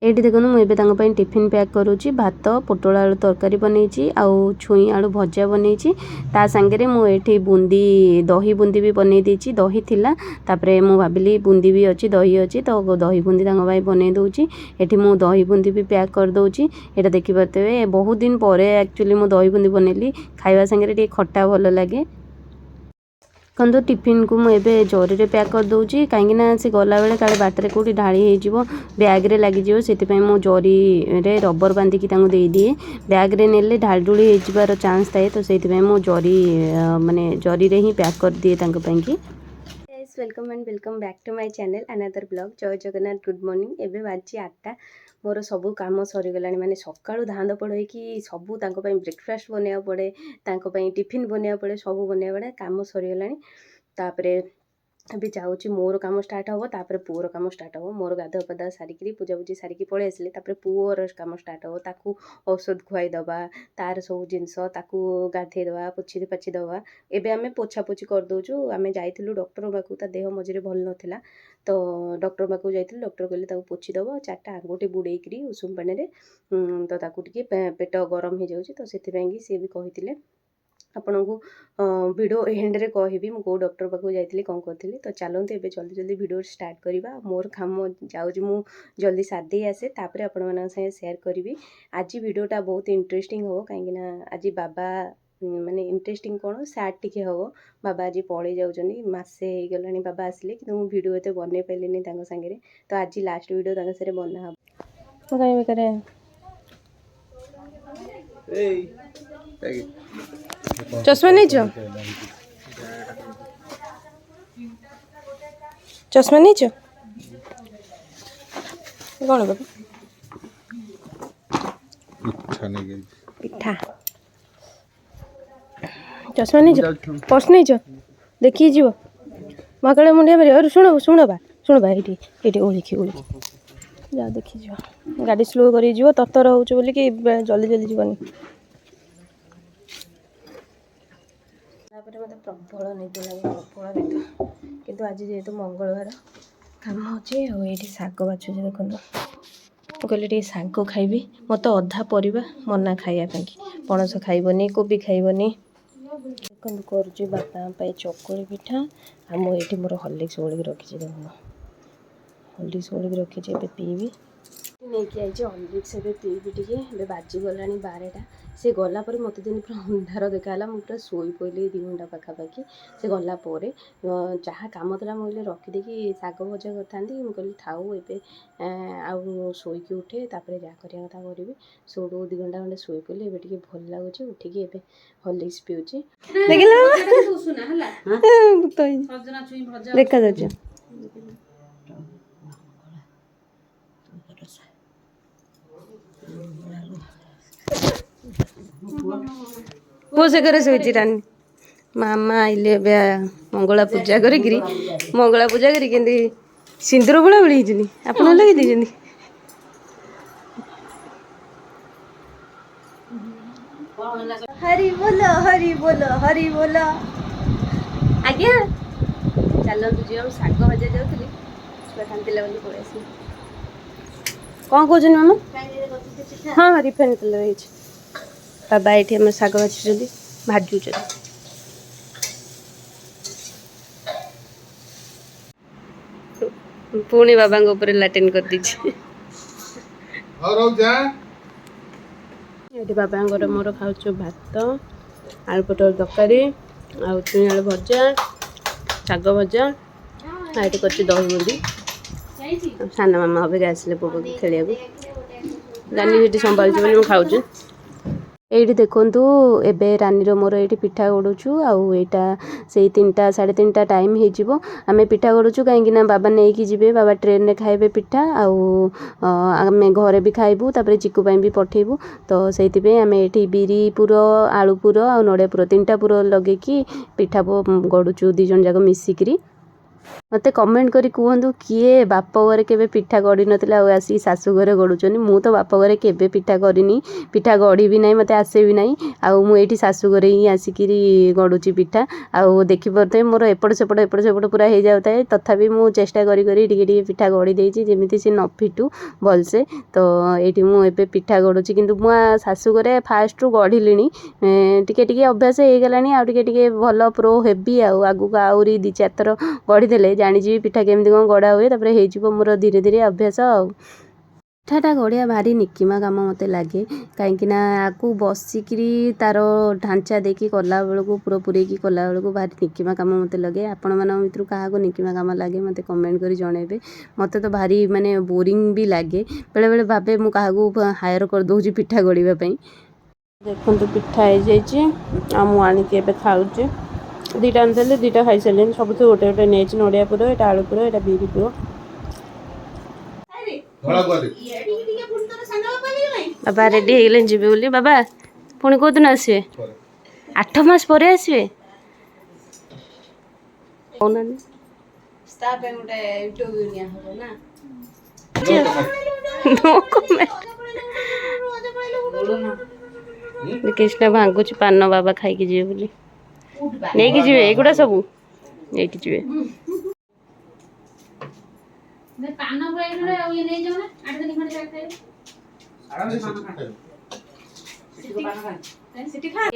एठी देखो मुझे टिफिन पैक करुँची भात पोटल आलू तरकारी बनई आउ छुई आलू भजा बनई ता सांगे मुझे बूंदी दही बूंदी भी बनई देती दही थिला तापरे मु भाविली बूंदी भी अच्छी दही अच्छी तो दही बूंदी बनई दूची एठी मु दही बूंदी भी पैक कर दूची एटा देखि पारते बहुत दिन पर एक्चुअली मु दही बूंदी बनैली खाइबा सांगे खट्टा भल लगे कंदो टिफिन को मुझे जरी रे पैक कर दूची कहीं से गला बेले काले बाटर कौटी ढाली हो बैग रे लगी से मु जरी रे रबर बांधिकी दे दिए बैग रे नेले ढालढुली हो चांस थाए तो से मु जरी माने जरी रे ही पैक कर दिए कि welcome and welcome back to my channel another blog Jai Jagannath good morning एबे बाजी 8टा मोर सबू कम सरीगला माने सकाळू धांद पड़े कि सबू ब्रेकफास्ट बनवा पड़े टिफिन बनवा पड़े सबू बनवा पड़े कम सरीगला तापरे अभी जाऊँगी मोर कम स्टार्ट हम तापर पुअर कम स्टार्ट हम मोर गाधुआ पाधुआ सारिकी पूजापूजी सारिकी पलि आसिले तापर पुअर कम स्टार्ट हम ताकू औषध खुआई दबा तार सब जिनस ताकू गाधे दबा पोछी पाछी दबा एबे आमे पोछापोछी कर दोजु आमे जाइथिलु डॉक्टर पाखु ता देह मझिरे भल नथिला तो डॉक्टर पाखु जाइथिलु डॉक्टर कहले ताकू पोछी दबो चारटा आंगुठी बुड़ेइकरी उषुम पानी रे तो ताकू टिके पेट गरम हो जाउची तो सेति पई कि से भी कहिथिले आपन को वीडियो एंड रे कहबी मु को डॉक्टर पाखु जाइथिली कोन करथिली तो चलंतु एबे जल्दी जल्दी वीडियो स्टार्ट करिबा मोर काम जाउजी मु जल्दी साथ आसे तापर आपण मन संगे शेयर करिवि आज वीडियोटा बहुत इंटरेस्टिंग हो काहेकि आज बाबा माने इंटरेस्टिंग कौन सैड टिके हम बाबा आज पलि जाऊँगी मसे गलानी बाबा आसिले कि मुझे वीडियो एत बन पारे सांगे तो आज लास्ट वीडियो सारे बना हम कहीं चश्मा नहीं चश्मा नहीं कौन बाबा पिठा चश्मा नहीं पर्स नहीं देखिए जीव मकाले मुंडिया मारे अरे शुण शुण बा ये ओलिखी जा देखी जीव गाड़ी स्लो कर ततर हो कि जल्दी जल्दी जीवनी मत प्रबल निद लगे प्रबल निद किंतु आज जेहेतु मंगलवार काम अच्छे ये शाग बाछुचे देखो कहले टे शाग खाइबी मत अधा परिबा मना खाइबा पणस खाइबनी कोबी खाइबनी देखो करुँच बापा चकुली पिठा आ मुझे मोर हॉर्लिक्स ओढ़ रखी देखो हॉर्लिक्स ओढ़ रखी पीबी नहीं कि आई हॉर्लिक्स पीबी टे बाजी गला 12टा से गलापर मत दिन पूरा अंधार देखाला मुझे पूरा शोई पड़ी 2 घंटा पाखापाखि से गलापर जहाँ कम था मुझे रखीदेकी शाग भजा करी मुझे थाऊ ए आउ शोईकी उठे तापर जहाँ करवा कथा करी सोटू 2 घंटा खंडे शोई पड़ी ए भल लगुच उठिकी ए हॉर्लिक्स पीऊँगी देखा जाऊँ पुओ से घर शोची रानी मामा आइले मंगला पूजा करी मंगला पूजा करी सिंदूर बोला बोली आप लगे दीजिए हरी बोलो हरी बोलो हरी बोलो आज्ञा चलतु जी हम शाग भजा जाऊली छुआ खाते बोली पलि कौन कौन मामा हाँ हाँ रिफाइन तेल रही बाबा ये आम शाग भाजुं भाजुच पुणी बाबा लाटिन कर दीजिए बाबा मोर खाऊ भात आलू पटल तरकारी आउ छुई आलू भजा शाग भजा ये कर दही बूंदी सान मामा अबे आसिले खेलिया रानी से संभालुँ खाऊँ ये देखूँ एबे रानी मोर ये पिठा गड़ुचु आईटा से 3टा 3:30 टाइम हो आम पिठा गड़ुचु कहीं बाबा नहीं कि जी बाबा ट्रेन रे खाइबे पिठा आम घरे भी खाइबू तापर चिकू भी पठेबू तो से आम ये बिरी पुर आलू पुर आ नड़िया पुर 3टा पुर लगे पिठा गड़ुचु 2 जन जाक मिसिकी मते कमेंट करी कहतु किए बाप घरे केबे पिठा गढ़ी नथिला आ आसी शाशु घरे गढ़ुचनी। मु तो बाप घरे केबे पिठा करनी, पिठा गढ़ी भी नहीं, मते आसे भी नहीं। आउ मु एठी शाशु घरे ही आसिकिरी गढ़ुची पिठा। आउ देखि परते मोर एपट सेपट पूरा हो जाउताए, तथापि मु चेष्टा करी करी टिके टिके पिठा गढ़ी देइची जेमिति से न फिटू भलसे। तो एठी मु एबे पिठा गढ़ुची, किंतु मु शाशु घरे फास्ट रु गढ़िलिनी, टिके टिके अभ्यास हो गलानी। आ टिके टिके भल प्रो हेबी। आगु आउरी 2-4 थर गढ़ी देले जानिजी पिठा केमती कौन गढ़ा हुए, तापर हो मोर धीरे धीरे अभ्यास। पिठाटा गढ़िया भारी निकिमा काम मते लगे, कहीं आकु बसिकी तार ढांचा देखी कला बेलू पूरा पूरेकी कला बेलू भारी निकिमा काम मते लगे। आपण मान भितर क्या निकिमा काम लगे मते कमेंट करी जनइबे। मते तो भारी माने बोरिंग भी लगे, बेले बेले भावे मु क्या हायर कर दूची पिठा गढ़िबा पई। देखो तो पिठा हो जाइए आ मु आनिके एबे खाउची। 2टा आनी 2टा खाई सारे, सब गोटे गोटे नहीं नड़िया पुर, यहाँ आलू पुर, यहाँ बीरी पुर। बाबा रेडी हो गले जीवे बोली। बाबा पुणी कौ दिन आसवे? 8 मास पर आसवे। कृष्ण भांगुच पान बाबा खाई जीवे बोली, नहीं कि जीवे एगुड़ा सब नहीं जीवे।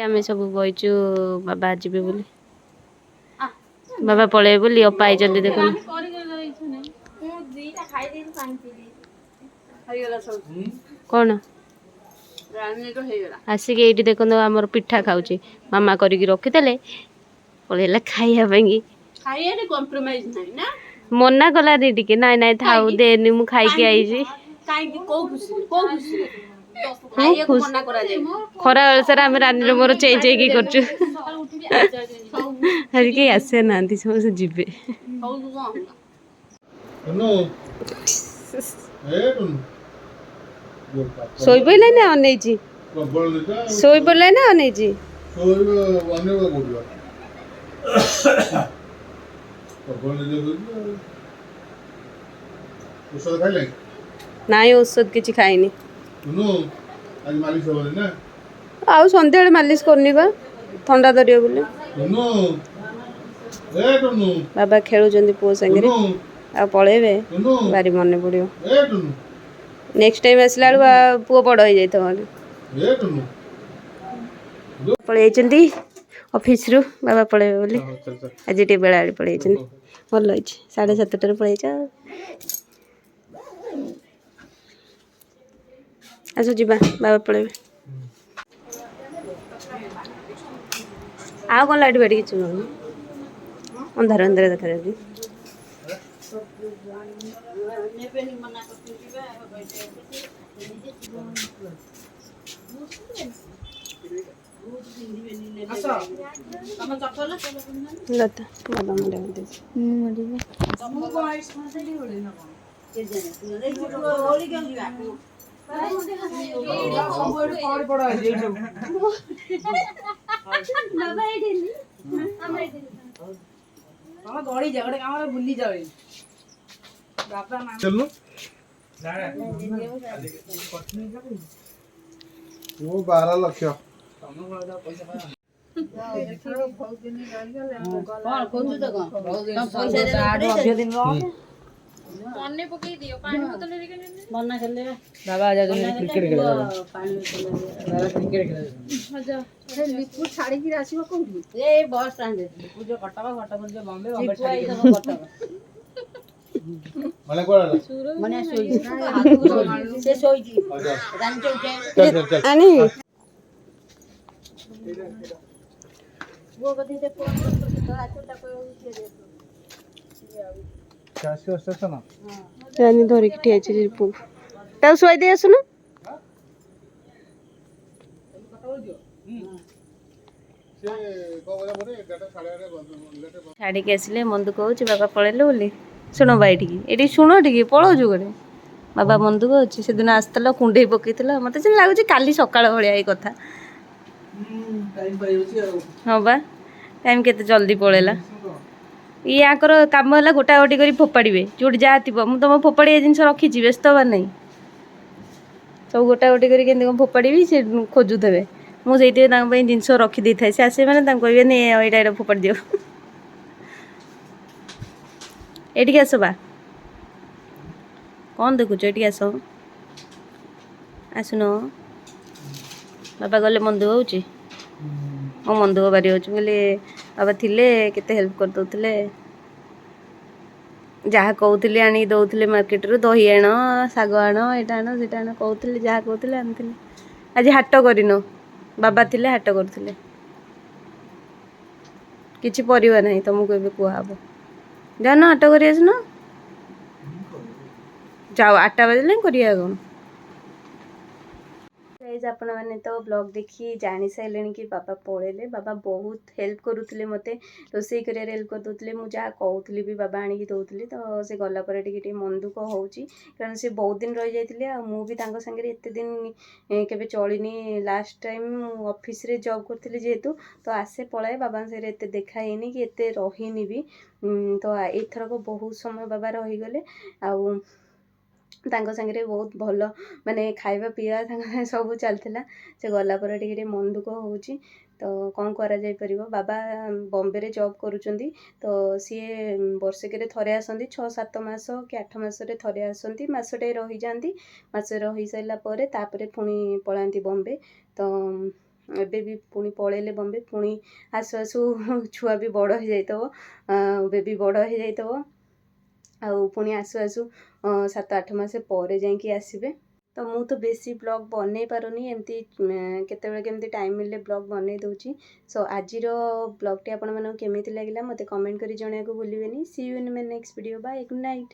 आम सब बहीचु बाबा जीवे बोली, बाबा पलैबे बोली अपा आई देख कौन आसिक ये देखो आमर पिठा खाऊची मामा करिकी रखीदे पलैला खाइबा मना कला टिके नाई नाई थाऊ देनी मु खाई आई खरा बेल सारा आम रानी मोर चेई चेई करचु आज कहीं आसे ना समस्त जीवे। शोई पड़े ना अनेची शोई पड़े ना अनेची नाई औषध किसी खाइनी आउ सन्ध्या मालिश करनी बा ठंडा दरिया बोले। बाबा खेलुं पुओ संगे आ पलैबे भारी मन पड़ो। नेक्स्ट टाइम आसला बेलू पुओ बड़ हो जाए पलैं ऑफिस रु बाबा पलैबे बोली आज टे बेला पलैं भल हो 7:30 पलैच। आस जा बाबा पलैबे आ कौन लाइट बैठ कि अंधार अंधार देखा जाए। लता बाबा गड़ी जा गोटे काम भूली जाए वो 12 लाख बाबा क्रिकेट लिक्विड छाड़ी की आसीबो कोठी ए बस स्टैंड लिक्विड जो कटवा घटवा जो बॉम्बे बॉम्बे छाड़ी कटवा माने कोला माने सोई से सोई जी रानी चौके आनी वो गदी ते फोन तो आछटा को दे चासी अस्ते ना रानी धरी की ठिया छी पु ता सोई दे आसुनु छाड़ी के आसिले मंदुक होची बाबा पळेले बोली सुनो बाइठी एठी सुनो ठीक पळौजु गरे बाबा मंदुक होची से दिन आस्तला कुंडे पकेतला मते जे लागुची काली सकाळ भलिया ए कथा टाइम पाइयोची हां बा टाइम केते जल्दी पळेला ୟାଙ୍କର କାମ ହେଲା ଗୋଟା ଗୋଟି କରି ଫୋପାଡ଼ିବେ ଯେଉଁଠି ଯାହା ଥିବ ମୁଁ ତୁମ ଫୋପାଡ଼ିଆ ଜିନିଷ ରଖିଛି ବ୍ୟସ୍ତ ହେବାର ନାହିଁ ସବୁ ଗୋଟା ଗୋଟି କରି କେମିତି କ'ଣ ଫୋପାଡ଼ିବି ସେ ଖୋଜୁଥିବେ ମୁଁ ସେଇଥିପାଇଁ ତାଙ୍କ ପାଇଁ ଜିନିଷ ରଖିଦେଇଥାଏ ସେ ଆସିବେ ମାନେ ତାଙ୍କୁ କହିବେନି ଏଇଟା ଏଇଟା ଫୋପାଡ଼ି ଦିଅ ଏଠିକି ଆସ ବା କ'ଣ ଦେଖୁଛ ଏଠିକି ଆସ ଆସୁନ ବାବା ଗଲେ ମନ ଦୁଃଖ ହେଉଛି ମୋ ମନ ଦୁଃଖ ଭାରି ହେଉଛି ମୁଁ କହିଲି ବାବା ଥିଲେ କେତେ ହେଲ୍ପ କରିଦେଉଥିଲେ ଯାହା କହୁଥିଲି ଆଣିକି ଦେଉଥିଲେ ମାର୍କେଟରୁ ଦହି ଆଣ ଶାଗ ଆଣ ଏଇଟା ଆଣ ସେଇଟା ଆଣ କହୁଥିଲେ ଯାହା କହୁଥିଲେ ଆଣିଥିଲେ ଆଜି ହାଟ କରିନ ବାବା ଥିଲେ ହାଟ କରୁଥିଲେ କିଛି ପରିବା ନାହିଁ ତୁମକୁ ଏବେ କୁହାହବ ଯାଉନ ହାଟ କରି ଆସୁନ ଯାଅ 8ଟା ବାଜିଲେ କରିବା କ'ଣ ଗାଇଜ୍ ଆପଣମାନେ ତ ବ୍ଲଗ୍ ଦେଖି ଜାଣିସାରିଲେଣି କି ବାବା ପଳେଇଲେ ବାବା ବହୁତ ହେଲ୍ପ କରୁଥିଲେ ମୋତେ ରୋଷେଇ କରିବାରେ ହେଲ୍ପ କରିଦେଉଥିଲେ ମୁଁ ଯାହା କହୁଥିଲି ବି ବାବା ଆଣିକି ଦେଉଥିଲେ ତ ସେ ଗଲା ପରେ ଟିକେ ମନ ଦୁଃଖ ହେଉଛି କାରଣ ସେ ବହୁତ ଦିନ ରହିଯାଇଥିଲେ ଆଉ ମୁଁ ବି ତାଙ୍କ ସାଙ୍ଗରେ ଏତେ ଦିନ କେବେ ଚଳିନି ଲାଷ୍ଟ ଟାଇମ୍ ମୁଁ ଅଫିସରେ ଜବ୍ କରିଥିଲି ଯେହେତୁ ତ ଆସେ ପଳାଏ ବାବାଙ୍କ ସାଙ୍ଗରେ ଏତେ ଦେଖା ହେଇନି କି ଏତେ ରହିନି ବି ତ ଏଇଥରକ ବହୁତ ସମୟ ବାବା ରହିଗଲେ ଆଉ ତାଙ୍କ ସାଙ୍ଗରେ ବହୁତ ଭଲ ମାନେ ଖାଇବା ପିଇବା ତାଙ୍କ ସାଙ୍ଗେ ସବୁ ଚାଲିଥିଲା ସେ ଗଲା ପରେ ଟିକେ ମନ ଦୁଃଖ ହେଉଛି ତ କ'ଣ କରାଯାଇପାରିବ ବାବା ବମ୍ବେରେ ଜବ୍ କରୁଛନ୍ତି ତ ସିଏ ବର୍ଷକରେ ଥରେ ଆସନ୍ତି 6-7 ମାସ କି 8 ମାସରେ ଥରେ ଆସନ୍ତି ମାସଟେ ରହିଯାଆନ୍ତି ମାସେ ରହିସାରିଲା ପରେ ତାପରେ ପୁଣି ପଳାନ୍ତି ବମ୍ବେ ତ ଏବେ ବି ପୁଣି ପଳେଇଲେ ବମ୍ବେ ପୁଣି ଆସୁ ଆସୁ ଛୁଆ ବି ବଡ଼ ହେଇଯାଇଥିବ ବେବି ବଡ଼ ହେଇଯାଇଥିବ ଆଉ ପୁଣି ଆସୁ ଆସୁ 7-8 ମାସ ପରେ ଯାଇକି ଆସିବେ ତ ମୁଁ ତ ବେଶୀ ବ୍ଲଗ୍ ବନେଇ ପାରୁନି ଏମିତି କେତେବେଳେ କେମିତି ଟାଇମ୍ ମିଳିଲେ ବ୍ଲଗ୍ ବନେଇ ଦେଉଛି ସୋ ଆଜିର ବ୍ଲଗ୍ଟି ଆପଣମାନଙ୍କୁ କେମିତି ଲାଗିଲା ମୋତେ କମେଣ୍ଟ କରି ଜଣାଇବାକୁ ଭୁଲିବେନି see you in my next video bye good night.